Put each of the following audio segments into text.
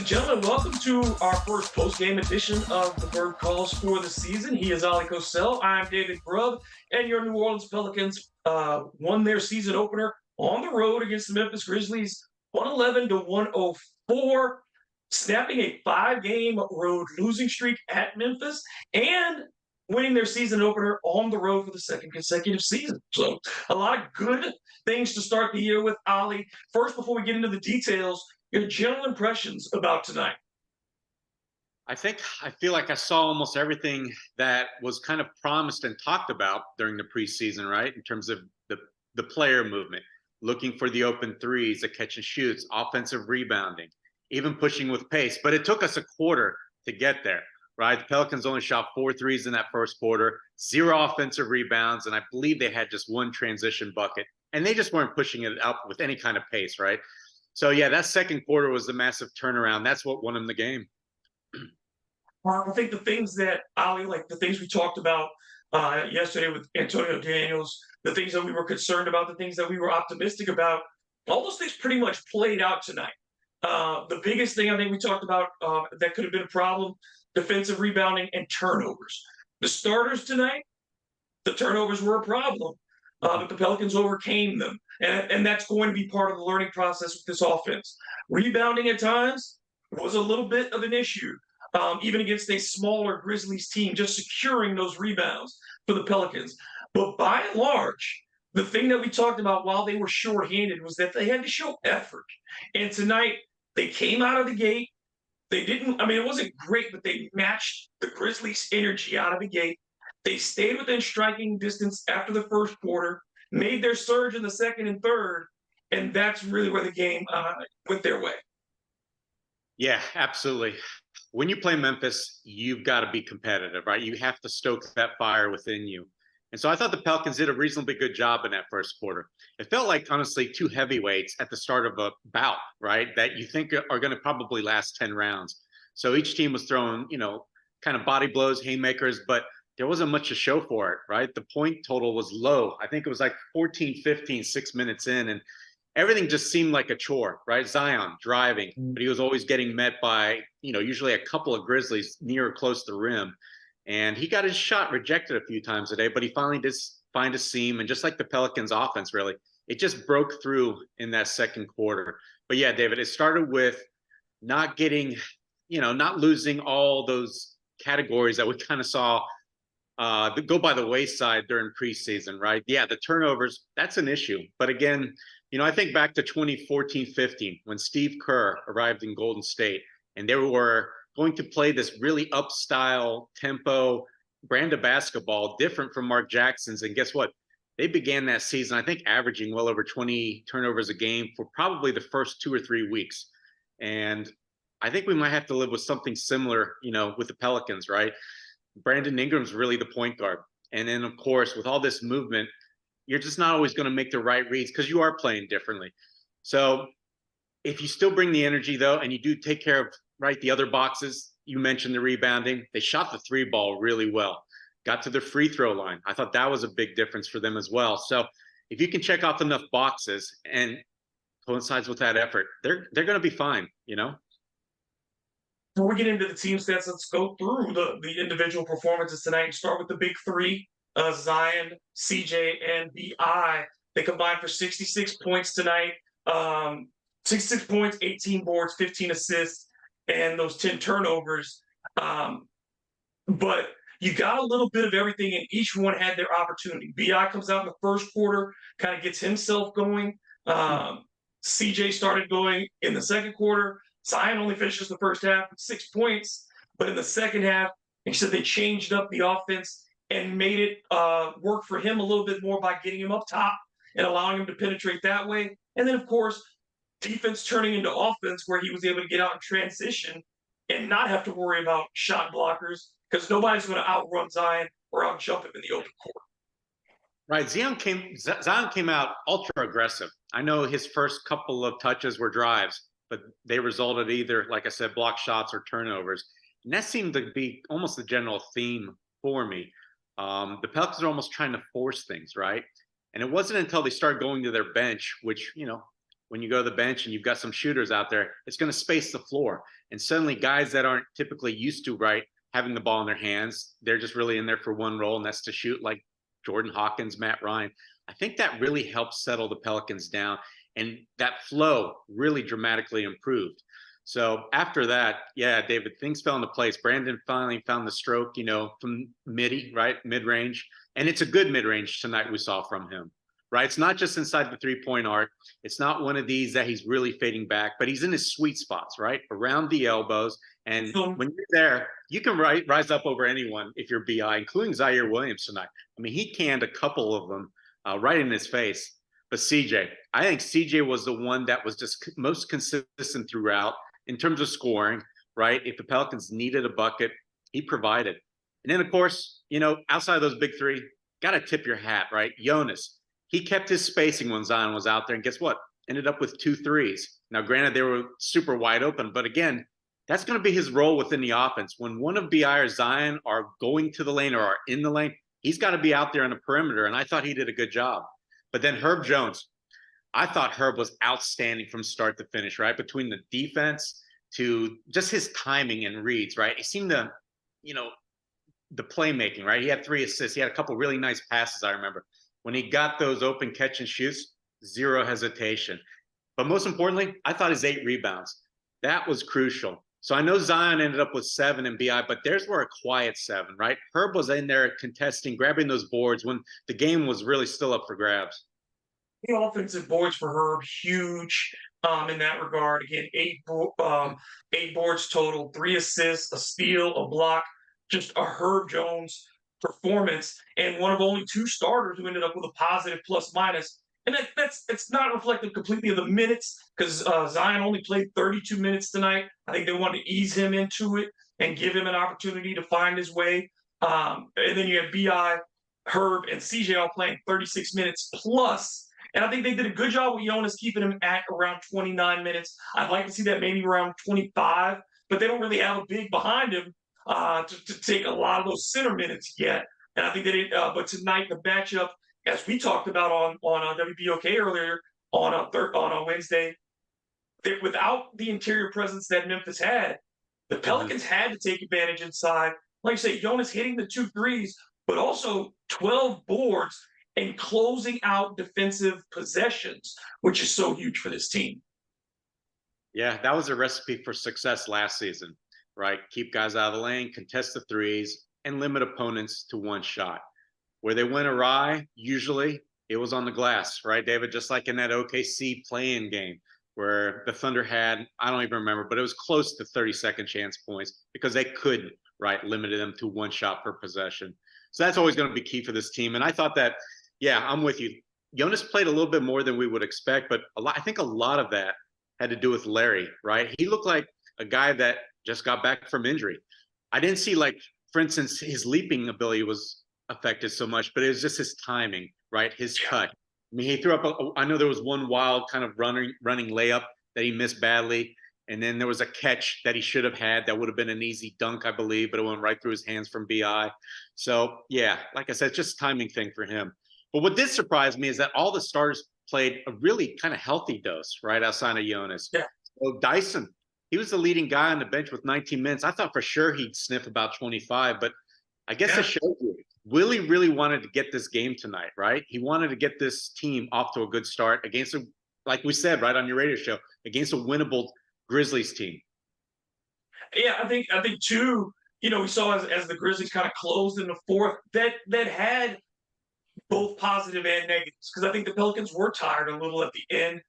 Gentlemen, welcome to our first post-game edition of the Bird Calls for the season. He is Oleh Kosel. I'm David Grubb, and your New Orleans Pelicans won their season opener on the road against the Memphis Grizzlies, 111 to 104, snapping a 5-game road losing streak at Memphis and winning their season opener on the road for the second consecutive season. So a lot of good things to start the year with, Oleh. First, before we get into the details, your general impressions about tonight. I feel like I saw almost everything that was kind of promised and talked about during the preseason, right? In terms of the player movement, looking for the open threes, the catch and shoots, offensive rebounding, even pushing with pace. But it took us a quarter to get there, right? The Pelicans only shot 4 threes in that first quarter, 0 offensive rebounds, and I believe they had just 1 transition bucket. And they just weren't pushing it up with any kind of pace, right? So, yeah, that second quarter was the massive turnaround. That's what won them the game. I think the things that, Oleh, like the things we talked about yesterday with Antonio Daniels, the things that we were concerned about, the things that we were optimistic about, all those things pretty much played out tonight. The biggest thing I think we talked about that could have been a problem, defensive rebounding and turnovers. The starters tonight, the turnovers were a problem, but the Pelicans overcame them. And that's going to be part of the learning process with this offense. Rebounding at times was a little bit of an issue, even against a smaller Grizzlies team, just securing those rebounds for the Pelicans. But by and large, the thing that we talked about while they were shorthanded was that they had to show effort. And tonight, they came out of the gate. They didn't, I mean, it wasn't great, but they matched the Grizzlies' energy out of the gate. They stayed within striking distance after the first quarter, made their surge in the second and third, and that's really where the game went their way. Yeah, absolutely. When you play Memphis, you've got to be competitive, right? You have to stoke that fire within you. And so I thought the Pelicans did a reasonably good job in that first quarter. It felt like, honestly, 2 heavyweights at the start of a bout, right? That you think are going to probably last 10 rounds. So each team was throwing, kind of body blows, haymakers, but there wasn't much to show for it, right? The point total was low. I think it was like 14-15, 6 minutes in. And everything just seemed like a chore, right? Zion driving, but he was always getting met by, usually a couple of Grizzlies near or close to the rim. And he got his shot rejected a few times a day, but he finally did find a seam. And just like the Pelicans offense, really, it just broke through in that second quarter. But yeah, David, it started with not getting, not losing all those categories that we kind of saw go by the wayside during preseason, right? Yeah, the turnovers, that's an issue. But again, I think back to 2014-15 when Steve Kerr arrived in Golden State and they were going to play this really up-style tempo brand of basketball, different from Mark Jackson's. And guess what? They began that season, I think, averaging well over 20 turnovers a game for probably the first 2 or 3 weeks. And I think we might have to live with something similar, with the Pelicans, right? Brandon Ingram's really the point guard. And then, of course, with all this movement, you're just not always going to make the right reads because you are playing differently. So if you still bring the energy, though, and you do take care of, right, the other boxes, you mentioned the rebounding. They shot the 3 ball really well, got to the free throw line. I thought that was a big difference for them as well. So if you can check off enough boxes and coincides with that effort, they're going to be fine, Before we get into the team stats, let's go through the individual performances tonight. Start with the big 3, Zion, CJ, and BI. They combined for 66 points tonight. 66 points, 18 boards, 15 assists, and those 10 turnovers. But you got a little bit of everything, and each one had their opportunity. BI comes out in the first quarter, kind of gets himself going. CJ started going in the second quarter. Zion only finishes the first half with 6 points, but in the second half, he said they changed up the offense and made it work for him a little bit more by getting him up top and allowing him to penetrate that way. And then, of course, defense turning into offense where he was able to get out and transition and not have to worry about shot blockers because nobody's going to outrun Zion or outjump him in the open court. Right. Zion came out ultra aggressive. I know his first couple of touches were drives, but they resulted either, like I said, block shots or turnovers. And that seemed to be almost the general theme for me. The Pelicans are almost trying to force things, right? And it wasn't until they started going to their bench, which, when you go to the bench and you've got some shooters out there, it's going to space the floor. And suddenly guys that aren't typically used to, right, having the ball in their hands, they're just really in there for one role, and that's to shoot, like Jordan Hawkins, Matt Ryan. I think that really helped settle the Pelicans down, and that flow really dramatically improved. So after that, yeah, David, things fell into place. Brandon finally found the stroke, from right, mid range, and it's a good mid range tonight we saw from him. Right, it's not just inside the 3-point arc. It's not one of these that he's really fading back, but he's in his sweet spots, right, around the elbows. And when you're there, you can rise up over anyone if you're BI, including Zaire Williams tonight. I mean, he canned a couple of them right in his face. But CJ, I think CJ was the one that was just most consistent throughout in terms of scoring, right? If the Pelicans needed a bucket, he provided. And then, of course, outside of those big three, got to tip your hat, right? Jonas, he kept his spacing when Zion was out there. And guess what? Ended up with 2 threes. Now, granted, they were super wide open, but again, that's going to be his role within the offense. When one of BI or Zion are going to the lane or are in the lane, he's got to be out there on the perimeter. And I thought he did a good job. But then Herb Jones, I thought Herb was outstanding from start to finish, right? Between the defense to just his timing and reads, right? He seemed to, the playmaking, right? He had 3 assists. He had a couple really nice passes, I remember. When he got those open catch and shoots, 0 hesitation. But most importantly, I thought his 8 rebounds. That was crucial. So I know Zion ended up with 7 in BI, but theirs were a quiet 7, right? Herb was in there contesting, grabbing those boards when the game was really still up for grabs. The offensive boards for Herb, huge in that regard. Again, 8 boards total, 3 assists, a steal, a block, just a Herb Jones performance, and one of only 2 starters who ended up with a positive plus minus. And it's not reflective completely of the minutes, because Zion only played 32 minutes tonight. I think they wanted to ease him into it and give him an opportunity to find his way. And then you have BI, Herb, and CJ all playing 36 minutes plus. And I think they did a good job with Jonas keeping him at around 29 minutes. I'd like to see that maybe around 25, but they don't really have a big behind him to take a lot of those center minutes yet. And I think they did. But tonight, the matchup, as we talked about on WBOK earlier on Wednesday, that without the interior presence that Memphis had, the Pelicans had to take advantage inside. Like I say, Jonas hitting the 2 threes, but also 12 boards and closing out defensive possessions, which is so huge for this team. Yeah, that was a recipe for success last season, right? Keep guys out of the lane, contest the threes, and limit opponents to 1 shot. Where they went awry, usually it was on the glass, right, David? Just like in that OKC play-in game where the Thunder had, I don't even remember, but it was close to 30-second chance points because they couldn't, right, limited them to 1 shot per possession. So that's always going to be key for this team. And I thought that, yeah, I'm with you. Jonas played a little bit more than we would expect, but I think a lot of that had to do with Larry, right? He looked like a guy that just got back from injury. I didn't see, like, for instance, his leaping ability was affected so much, but it was just his timing, right? His cut. I mean, he threw up, I know there was one wild kind of running layup that he missed badly. And then there was a catch that he should have had that would have been an easy dunk, I believe, but it went right through his hands from BI. So, yeah, like I said, it's just a timing thing for him. But what did surprise me is that all the starters played a really kind of healthy dose, right, outside of Jonas. Yeah. So Dyson, he was the leading guy on the bench with 19 minutes. I thought for sure he'd sniff about 25, but I guess it shows you. Willie really wanted to get this game tonight, right? He wanted to get this team off to a good start against, like we said, right, on your radio show, against a winnable Grizzlies team. Yeah, I think too, we saw as the Grizzlies kind of closed in the fourth, that had both positive and negatives, because I think the Pelicans were tired a little at the end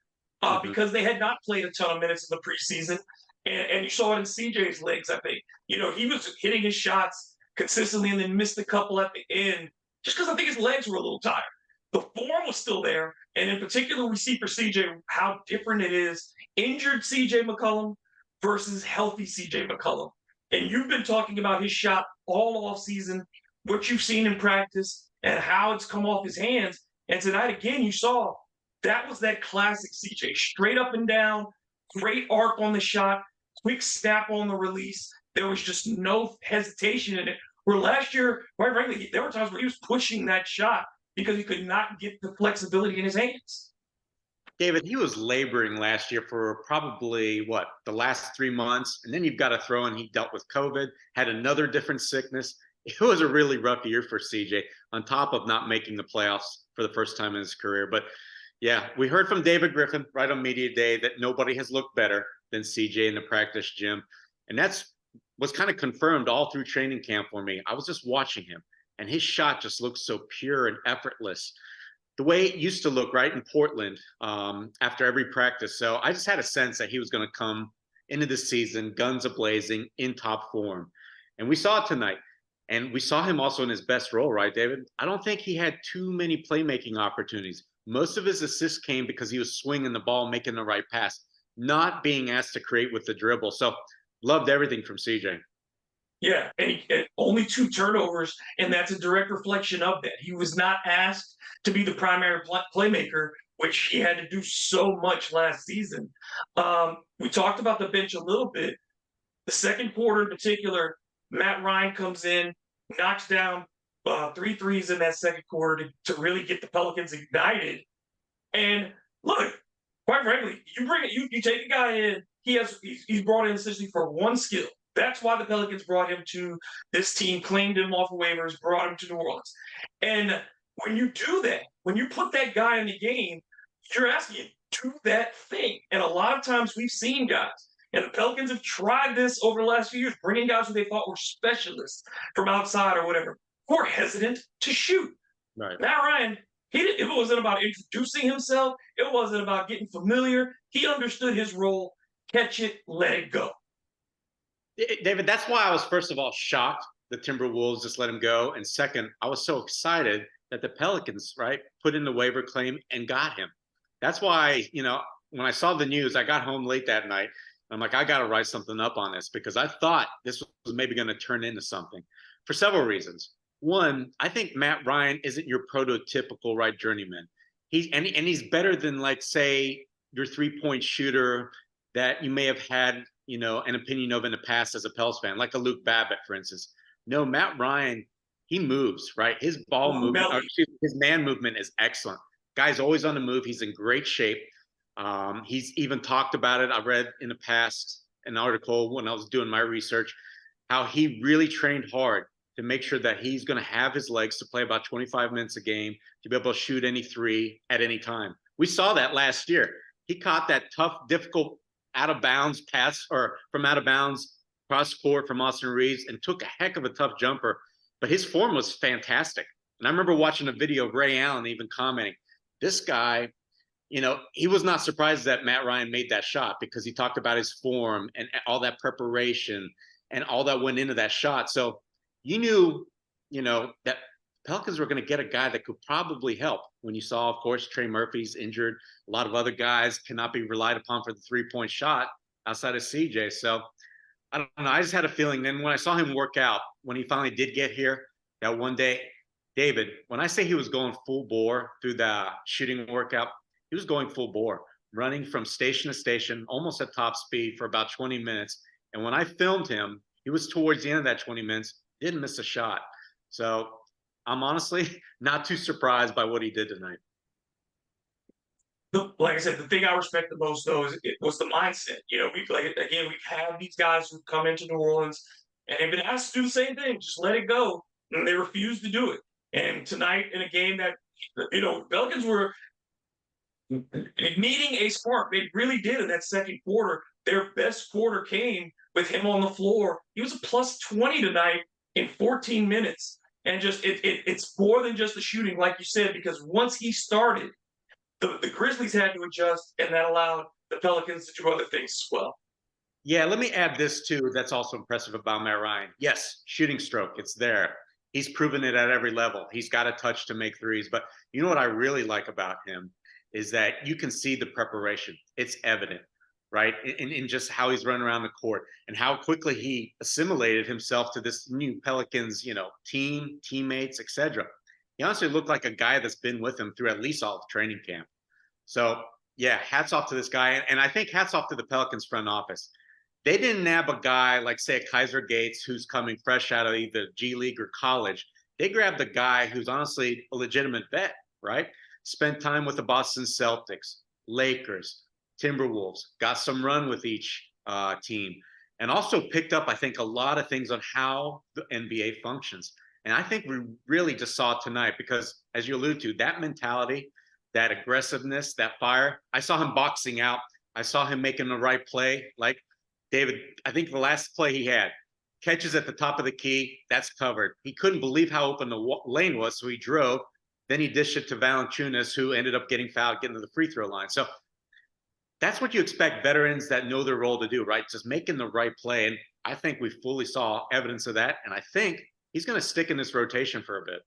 because they had not played a ton of minutes in the preseason. And you saw it in CJ's legs, I think. He was hitting his shots consistently and then missed a couple at the end just because I think his legs were a little tired. The form was still there. And in particular, we see for CJ how different it is injured CJ McCollum versus healthy CJ McCollum. And you've been talking about his shot all off season, what you've seen in practice, and how it's come off his hands. And tonight, again, you saw that was that classic CJ, straight up and down, great arc on the shot, quick snap on the release. There was just no hesitation in it. Where last year, quite frankly, there were times where he was pushing that shot because he could not get the flexibility in his hands. David, he was laboring last year for probably what, the last 3 months. And then you've got to throw in he dealt with COVID, had another different sickness. It was a really rough year for CJ, on top of not making the playoffs for the first time in his career. But yeah, we heard from David Griffin right on Media Day that nobody has looked better than CJ in the practice gym. And that's was kind of confirmed all through training camp for me. I was just watching him, and his shot just looks so pure and effortless, the way it used to look right in Portland after every practice. So I just had a sense that he was going to come into the season guns a-blazing in top form. And we saw it tonight. And we saw him also in his best role, right, David? I don't think he had too many playmaking opportunities. Most of his assists came because he was swinging the ball, making the right pass, not being asked to create with the dribble. So loved everything from CJ. Yeah, and only 2 turnovers, and that's a direct reflection of that. He was not asked to be the primary playmaker, which he had to do so much last season. We talked about the bench a little bit. The second quarter in particular, Matt Ryan comes in, knocks down 3 threes in that second quarter to really get the Pelicans ignited. And look, quite frankly, you take a guy in, he's brought in essentially for one skill. That's why the Pelicans brought him to this team, claimed him off of waivers, brought him to New Orleans. And when you do that, when you put that guy in the game, you're asking him, do that thing. And a lot of times we've seen guys, and the Pelicans have tried this over the last few years, bringing guys who they thought were specialists from outside or whatever, who are hesitant to shoot. Right. Matt Ryan, it wasn't about introducing himself. It wasn't about getting familiar. He understood his role. Catch it, let it go. David, that's why I was, first of all, shocked the Timberwolves just let him go. And second, I was so excited that the Pelicans, right, put in the waiver claim and got him. That's why, when I saw the news, I got home late that night. I'm like, I got to write something up on this, because I thought this was maybe going to turn into something for several reasons. One, I think Matt Ryan isn't your prototypical right journeyman. He's better than, like, say, your 3-point shooter that you may have had, an opinion of in the past as a Pels fan, like a Luke Babbitt, for instance. No, Matt Ryan, he moves, right? His ball movement, his man movement is excellent. Guy's always on the move. He's in great shape. He's even talked about it. I read in the past an article when I was doing my research, how he really trained hard to make sure that he's going to have his legs to play about 25 minutes a game, to be able to shoot any three at any time. We saw that last year. He caught that tough, difficult out of bounds pass, or from out of bounds cross court from Austin Reeves, and took a heck of a tough jumper. But his form was fantastic. And I remember watching a video of Ray Allen even commenting, this guy, he was not surprised that Matt Ryan made that shot, because he talked about his form and all that preparation and all that went into that shot. So you knew, that Pelicans were going to get a guy that could probably help. When you saw, of course, Trey Murphy's injured, a lot of other guys cannot be relied upon for the 3-point shot outside of CJ. So I don't know. I just had a feeling. Then when I saw him work out, when he finally did get here that one day, David, when I say he was going full bore through the shooting workout, he was going full bore, running from station to station, almost at top speed for about 20 minutes. And when I filmed him, he was towards the end of that 20 minutes, didn't miss a shot. So I'm honestly not too surprised by what he did tonight. Like I said, the thing I respect the most, though, was the mindset. We have these guys who come into New Orleans and they've been asked to do the same thing, just let it go, and they refuse to do it. And tonight, in a game that Pelicans were needing a spark, they really did in that second quarter. Their best quarter came with him on the floor. He was a plus 20 tonight in 14 minutes. And just it's more than just the shooting, like you said, because once he started, the Grizzlies had to adjust, and that allowed the Pelicans to do other things as well. Yeah, let me add this too. That's also impressive about Matt Ryan. Yes, shooting stroke, it's there. He's proven it at every level. He's got a touch to make threes. But you know what I really like about him is that you can see the preparation. It's evident, right? In just how he's running around the court and how quickly he assimilated himself to this new Pelicans, team, teammates, etc. He honestly looked like a guy that's been with him through at least all of training camp. So yeah, hats off to this guy. And I think hats off to the Pelicans front office. They didn't nab a guy like, say, a Kaiser Gates who's coming fresh out of either G League or college. They grabbed a guy who's honestly a legitimate vet, right? Spent time with the Boston Celtics, Lakers, Timberwolves, got some run with each team, and also picked up, I think, a lot of things on how the NBA functions. And I think we really just saw it tonight because, as you alluded to, that mentality, that aggressiveness, that fire, I saw him boxing out. I saw him making the right play. Like David, I think the last play he had, catches at the top of the key, that's covered. He couldn't believe how open the lane was, so he drove. Then he dished it to Valanciunas, who ended up getting fouled, getting to the free throw line. So that's what you expect veterans that know their role to do, right? Just making the right play. And I think we fully saw evidence of that. And I think he's going to stick in this rotation for a bit.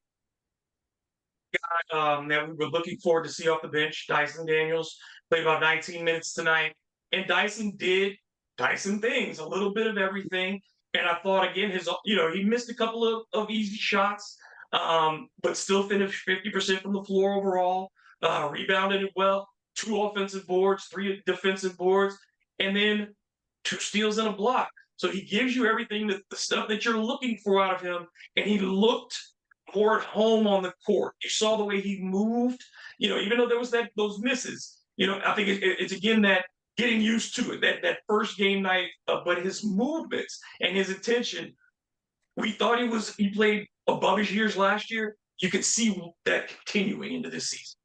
That we were looking forward to see off the bench. Dyson Daniels played about 19 minutes tonight, and Dyson did Dyson things, a little bit of everything. And I thought again, he missed a couple of easy shots, but still finished 50% from the floor overall. Rebounded it well, 2 offensive boards, 3 defensive boards, and then 2 steals and a block. So he gives you everything the stuff that you're looking for out of him, and he looked more at home on the court. You saw the way he moved, even though there was those misses. I think it's again that getting used to it, that first game night, but his movements and his attention, we thought he played above his years last year. You could see that continuing into this season.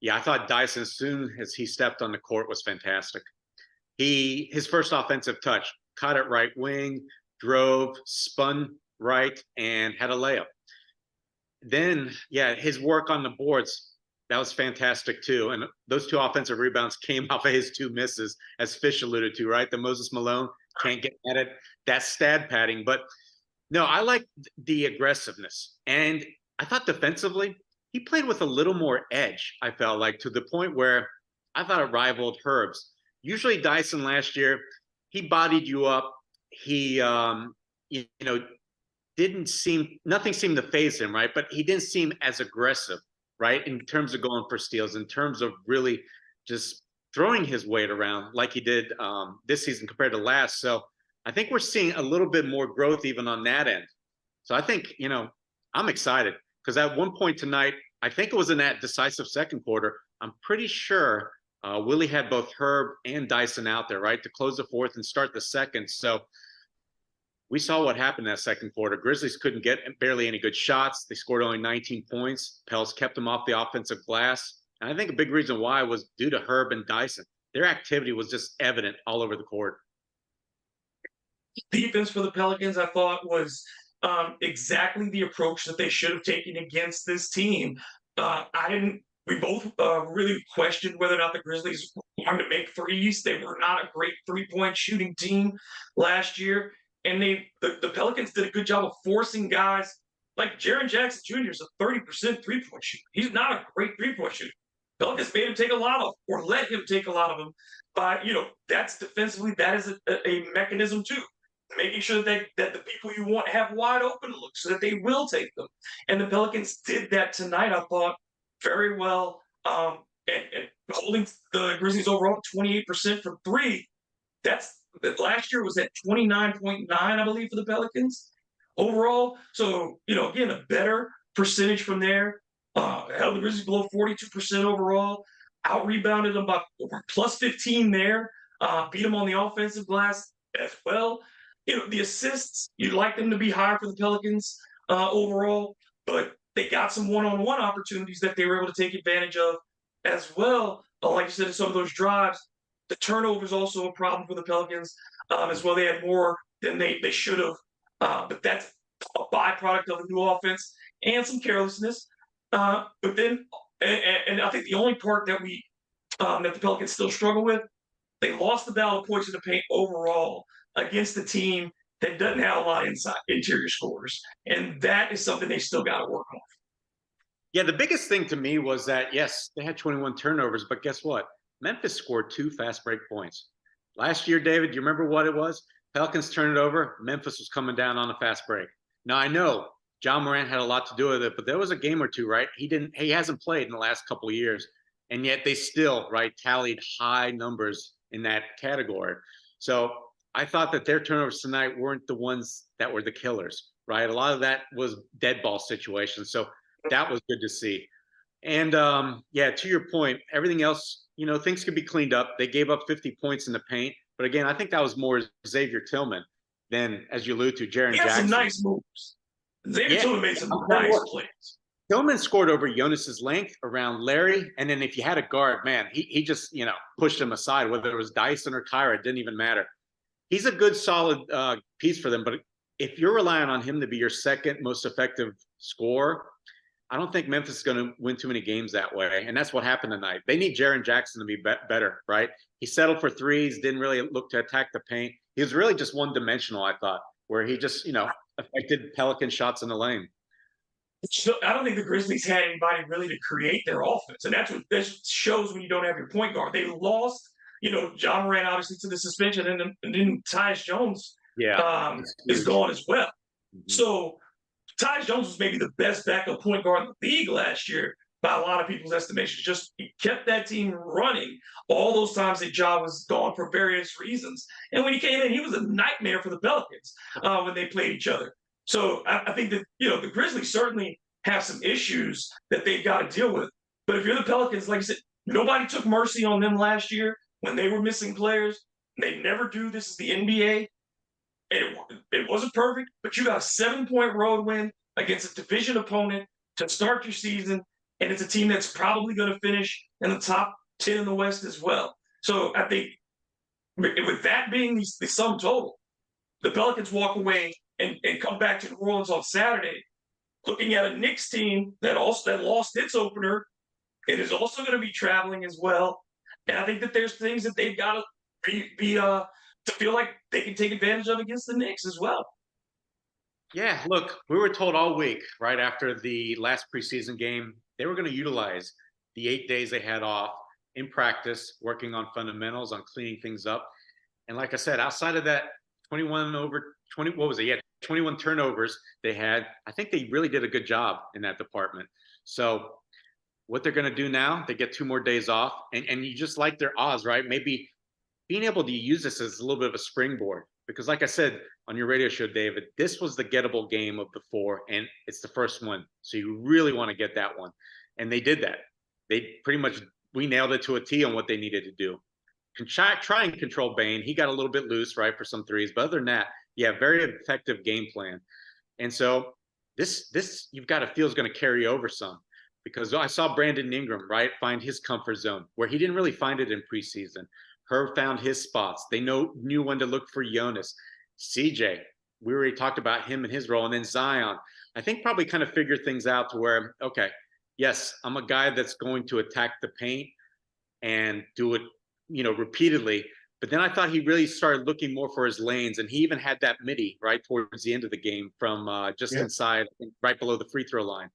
Yeah, I thought Dyson, as soon as he stepped on the court, was fantastic. His first offensive touch, caught it right wing, drove, spun right, and had a layup. Then, yeah, his work on the boards, that was fantastic too. And those 2 offensive rebounds came off of his 2 misses, as Fish alluded to, right? The Moses Malone can't get at it. That's stat padding. But no, I like the aggressiveness. And I thought defensively, he played with a little more edge, I felt like, to the point where I thought it rivaled Herb's. Usually Dyson last year, he bodied you up. He, nothing seemed to phase him, right? But he didn't seem as aggressive, right? In terms of going for steals, in terms of really just throwing his weight around like he did this season compared to last. So I think we're seeing a little bit more growth even on that end. So I think, I'm excited because at one point tonight, I think it was in that decisive second quarter, I'm pretty sure Willie had both Herb and Dyson out there, right, to close the fourth and start the second. So we saw what happened in that second quarter. Grizzlies couldn't get barely any good shots. They scored only 19 points. Pels kept them off the offensive glass. And I think a big reason why was due to Herb and Dyson. Their activity was just evident all over the court. Defense for the Pelicans, I thought, was exactly the approach that they should have taken against this team. We both really questioned whether or not the Grizzlies wanted to make threes. They were not a great 3-point shooting team last year. And the Pelicans did a good job of forcing guys like Jaren Jackson Jr. is a 30% 3-point shooter. He's not a great 3-point shooter. Pelicans made him take a lot of, or let him take a lot of them. But that's defensively, that is a mechanism too. Making sure that the people you want have wide open looks so that they will take them. And the Pelicans did that tonight, I thought, very well. And holding the Grizzlies overall 28% from 3. Last year was at 29.9, I believe, for the Pelicans overall. So, again, a better percentage from there. Held the Grizzlies below 42% overall. Out rebounded them by plus 15 there. Beat them on the offensive glass as well. The assists, you'd like them to be higher for the Pelicans overall, but they got some one-on-one opportunities that they were able to take advantage of as well. Like you said, in some of those drives, the turnover is also a problem for the Pelicans as well. They had more than they should have, but that's a byproduct of the new offense and some carelessness. But then, and I think the only part that that the Pelicans still struggle with, they lost the battle of points in the paint overall against the team that doesn't have a lot of interior scorers, and that is something they still got to work on. Yeah, the biggest thing to me was that, yes, they had 21 turnovers, but guess what? Memphis scored 2 fast break points. Last year, David, do you remember what it was? Pelicans turned it over. Memphis was coming down on a fast break. Now, I know John Morant had a lot to do with it, but there was a game or two, right? He hasn't played in the last couple of years, and yet they still, right, tallied high numbers in that category. So I thought that their turnovers tonight weren't the ones that were the killers, right? A lot of that was dead ball situations. So that was good to see. And yeah, to your point, everything else, things could be cleaned up. They gave up 50 points in the paint, but again, I think that was more Xavier Tillman than, as you allude to, He Jaren had some Jackson. nice moves. Xavier Yeah, Tillman made some I'll tell you nice what, plays. Tillman scored over Jonas's length around Larry, and then if you had a guard, man, he just pushed him aside. Whether it was Dyson or Kyra, it didn't even matter. He's a good, solid piece for them. But if you're relying on him to be your second most effective scorer, I don't think Memphis is going to win too many games that way. And that's what happened tonight. They need Jaren Jackson to be better, right? He settled for threes, didn't really look to attack the paint. He was really just one dimensional, I thought, where he just, affected Pelican shots in the lane. So I don't think the Grizzlies had anybody really to create their offense, and that's what this shows when you don't have your point guard. They lost, John Moran obviously to the suspension, and then Tyus Jones Yeah, is gone as well. Mm-hmm. So Tyus Jones was maybe the best backup point guard in the league last year by a lot of people's estimations. Just he kept that team running all those times that Ja was gone for various reasons. And when he came in, he was a nightmare for the Pelicans when they played each other. So I think that the Grizzlies certainly have some issues that they've got to deal with. But if you're the Pelicans, like I said, nobody took mercy on them last year when they were missing players. They never do. This is the NBA. It wasn't perfect, but you got a 7-point road win against a division opponent to start your season, and it's a team that's probably going to finish in the top 10 in the West as well. So I think with that being the sum total, the Pelicans walk away and come back to New Orleans on Saturday, looking at a Knicks team that lost its opener. It is also going to be traveling as well, and I think that there's things that they've got to be to feel like they can take advantage of against the Knicks as well. Yeah, look, we were told all week, right after the last preseason game, they were going to utilize the 8 days they had off in practice, working on fundamentals, on cleaning things up. And like I said, outside of that 21 over 20, what was it? Yeah, 21 turnovers they had. I think they really did a good job in that department. So what they're going to do now, they get 2 more days off, and you just like their odds, right? Maybe being able to use this as a little bit of a springboard. Because like I said on your radio show, David, this was the gettable game of the 4, and it's the first one. So you really want to get that one. And they did that. They pretty much, we nailed it to a T on what they needed to do. Try and control Bane. He got a little bit loose, right, for some threes. But other than that, yeah, very effective game plan. And so this you've got to feel is going to carry over some. Because I saw Brandon Ingram, right, find his comfort zone where he didn't really find it in preseason. Herb found his spots. They knew when to look for Jonas. CJ, we already talked about him and his role. And then Zion, I think probably kind of figured things out to where, okay, yes, I'm a guy that's going to attack the paint and do it, repeatedly. But then I thought he really started looking more for his lanes. And he even had that midi right towards the end of the game from just inside, right below the free throw line.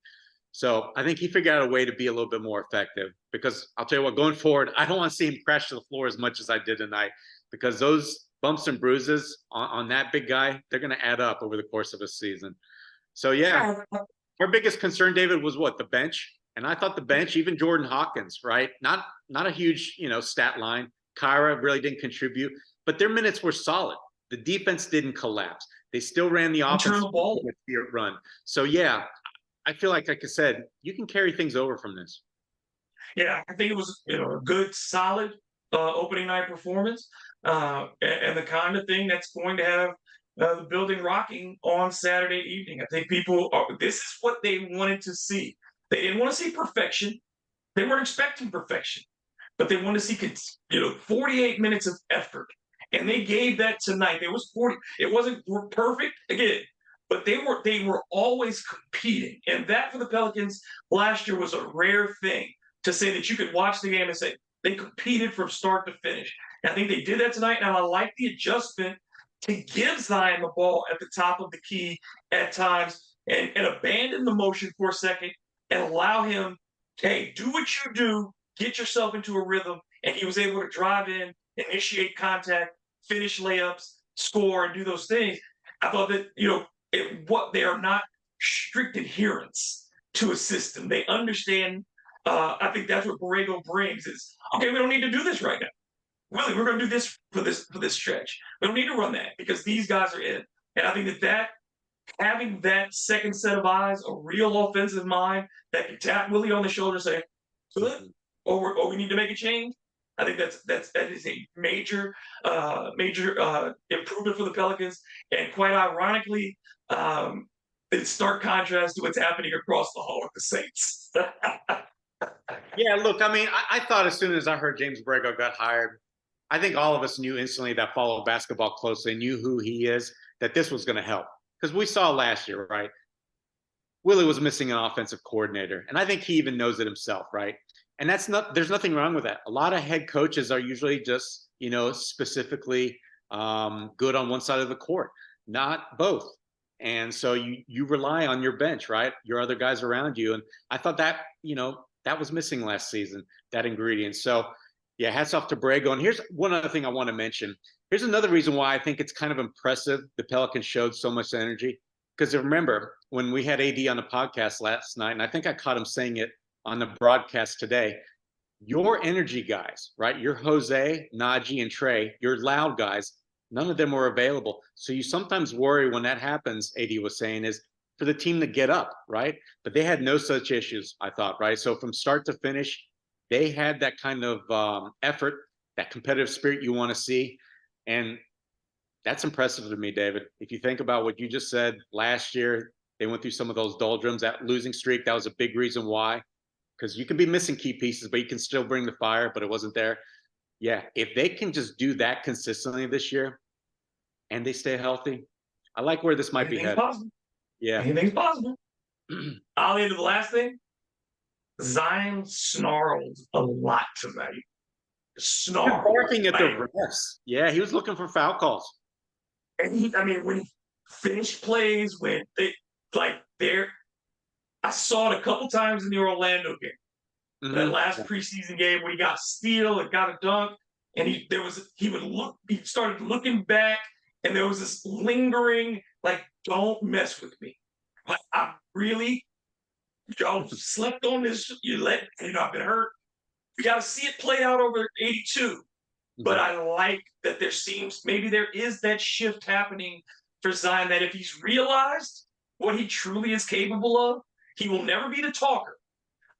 So I think he figured out a way to be a little bit more effective, because I'll tell you what, going forward, I don't want to see him crash to the floor as much as I did tonight, because those bumps and bruises on that big guy, they're going to add up over the course of a season. So, yeah, our biggest concern, David, was what? The bench. And I thought the bench, even Jordan Hawkins, right? Not a huge, stat line. Kyra really didn't contribute, but their minutes were solid. The defense didn't collapse. They still ran the offense with the run. So, yeah, I feel like I said, you can carry things over from this. Yeah, I think it was a good, solid opening night performance, and the kind of thing that's going to have the building rocking on Saturday evening. I think this is what they wanted to see. They didn't want to see perfection. They weren't expecting perfection, but they wanted to see 48 minutes of effort, and they gave that tonight. There was 40. It wasn't perfect again, but they were always competing. And that for the Pelicans last year was a rare thing, to say that you could watch the game and say they competed from start to finish. And I think they did that tonight. And I like the adjustment to give Zion the ball at the top of the key at times, and abandon the motion for a second and allow him, hey, do what you do, get yourself into a rhythm. And he was able to drive in, initiate contact, finish layups, score, and do those things. I thought that, they are not strict adherents to a system. They understand. I think that's what Borrego brings is, okay, we don't need to do this right now. Really, we're going to do this for this stretch. We don't need to run that because these guys are in. And I think that having that second set of eyes, a real offensive mind that can tap Willie on the shoulder and say, good, Mhm. or we need to make a change. I think that is a major improvement for the Pelicans, and quite ironically, um, in stark contrast to what's happening across the hall with the Saints. Yeah, look, I mean, I thought as soon as I heard James Borrego got hired, I think all of us knew instantly that follow basketball closely, knew who he is, that this was going to help. Because we saw last year, right? Willie was missing an offensive coordinator, and I think he even knows it himself, right? And that's not. There's nothing wrong with that. A lot of head coaches are usually just, specifically good on one side of the court, not both. And so you rely on your bench, right? Your other guys around you, and I thought that that was missing last season, that ingredient. So yeah, hats off to Borrego. And here's one other thing I want to mention. Here's another reason why I think it's kind of impressive the Pelicans showed so much energy. Because remember, when we had AD on the podcast last night, and I think I caught him saying it on the broadcast today, your energy guys, right? Your Jose, Najee, and Trey, your loud guys, none of them were available. So you sometimes worry when that happens, AD was saying, is for the team to get up, right? But they had no such issues, I thought, right? So from start to finish, they had that kind of effort, that competitive spirit you want to see. And that's impressive to me, David. If you think about what you just said last year, they went through some of those doldrums. That losing streak, that was a big reason why. Because you can be missing key pieces, but you can still bring the fire, but it wasn't there. Yeah, if they can just do that consistently this year and they stay healthy, I like where this might be Anything's headed. possible. Yeah. Anything's possible. I'll end the last thing. Zion snarled a lot tonight. Snarled. Barking at the Like, refs. Yeah, he was looking for foul calls. and I mean, when he finished plays, when they like there, I saw it a couple times in the Orlando game. That Mm-hmm. last preseason game where he got a steal and got a dunk, and he started looking back, and there was this lingering like, don't mess with me. Like, I really, y'all slept on this. I've been hurt. We got to see it play out over 82. But Mm-hmm. I like that maybe there is that shift happening for Zion, that if he's realized what he truly is capable of, he will never be the talker.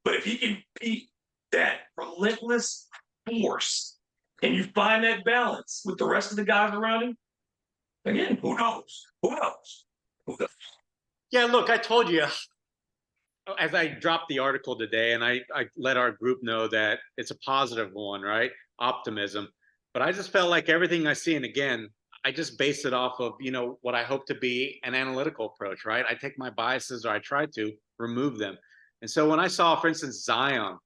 But if he can be that relentless force and you find that balance with the rest of the guys around him, again, who knows? Who knows? Who knows? Yeah, look, I told you as I dropped the article today, and I let our group know that it's a positive one, right? Optimism. But I just felt like everything I see, and again, I just base it off of, what I hope to be an analytical approach, right? I take my biases, or I try to remove them. And so when I saw, for instance, Zion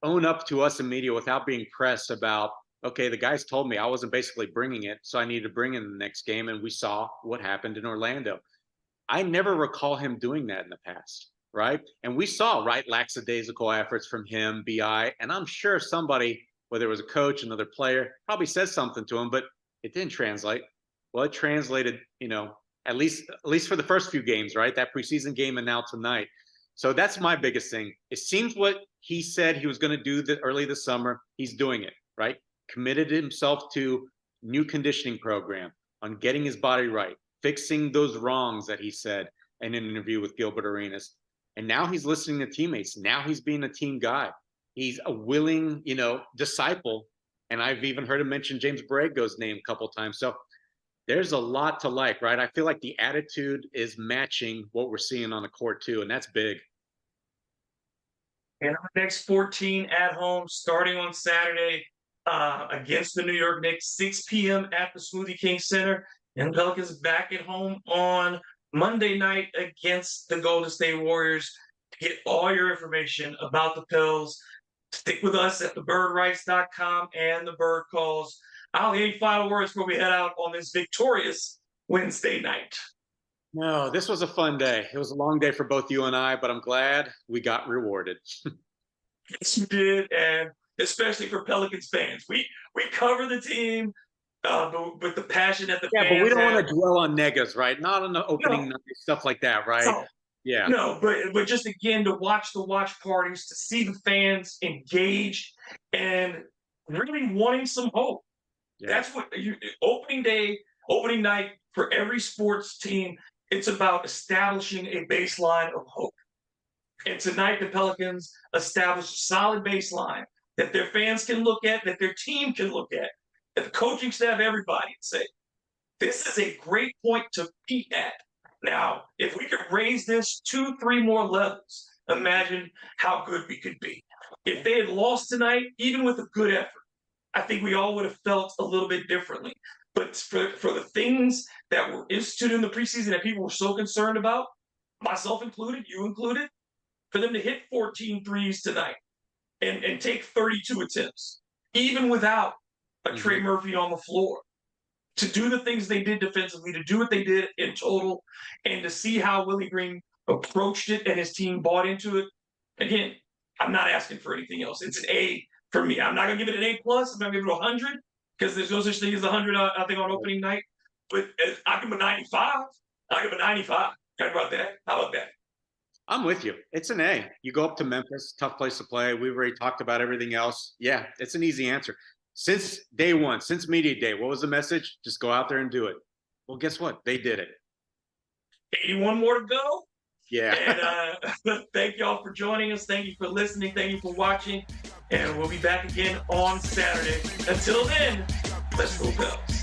own up to us in media without being pressed about, okay, the guys told me I wasn't basically bringing it, so I needed to bring it in the next game. And we saw what happened in Orlando. I never recall him doing that in the past, right? And we saw, right, lackadaisical efforts from him, BI, and I'm sure somebody, whether it was a coach, another player, probably says something to him, but it didn't translate. Well, it translated, at least for the first few games, right? That preseason game and now tonight. So that's my biggest thing. It seems what he said he was going to do early this summer, he's doing it, right? Committed himself to new conditioning program on getting his body right, fixing those wrongs that he said in an interview with Gilbert Arenas. And now he's listening to teammates. Now he's being a team guy. He's a willing, disciple. And I've even heard him mention James Borrego's name a couple of times. So there's a lot to like, right? I feel like the attitude is matching what we're seeing on the court too, and that's big. And our next 14 at home, starting on Saturday against the New York Knicks, 6 p.m. at the Smoothie King Center. And Pelicans back at home on Monday night against the Golden State Warriors. To get all your information about the Pels, stick with us at thebirdwrites.com and the Bird Calls. I'll hear any final words before we head out on this victorious Wednesday night. No, this was a fun day. It was a long day for both you and I, but I'm glad we got rewarded. Yes, you did, and especially for Pelicans fans, we cover the team, but with the passion that the Yeah, but fans we don't want have. to dwell on negatives, right? Not on the opening No, night, stuff like that, right? no, Yeah. no, but just again to watch the watch parties, to see the fans engaged and really wanting some hope. Yeah. That's what opening day, opening night for every sports team It's about establishing a baseline of hope. And tonight, the Pelicans established a solid baseline that their fans can look at, that their team can look at, that the coaching staff, everybody, and say, this is a great point to be at. Now, if we could raise this 2-3 more levels, imagine how good we could be. If they had lost tonight, even with a good effort, I think we all would have felt a little bit differently. But for the things that were instituted in the preseason that people were so concerned about, myself included, you included, for them to hit 14 threes tonight and take 32 attempts, even without a Trey Murphy on the floor, to do the things they did defensively, to do what they did in total, and to see how Willie Green approached it and his team bought into it. Again, I'm not asking for anything else. It's an A for me. I'm not going to give it an A+. I'm not going to give it 100 because there's no such thing as 100, I think, on opening night. But I give him a 95. I give him a 95. How about that? How about that? I'm with you. It's an A. You go up to Memphis, tough place to play. We've already talked about everything else. Yeah, it's an easy answer. Since day one, since media day, what was the message? Just go out there and do it. Well, guess what? They did it. 81 more to go. Yeah. And thank y'all for joining us. Thank you for listening. Thank you for watching. And we'll be back again on Saturday. Until then, let's go Pels.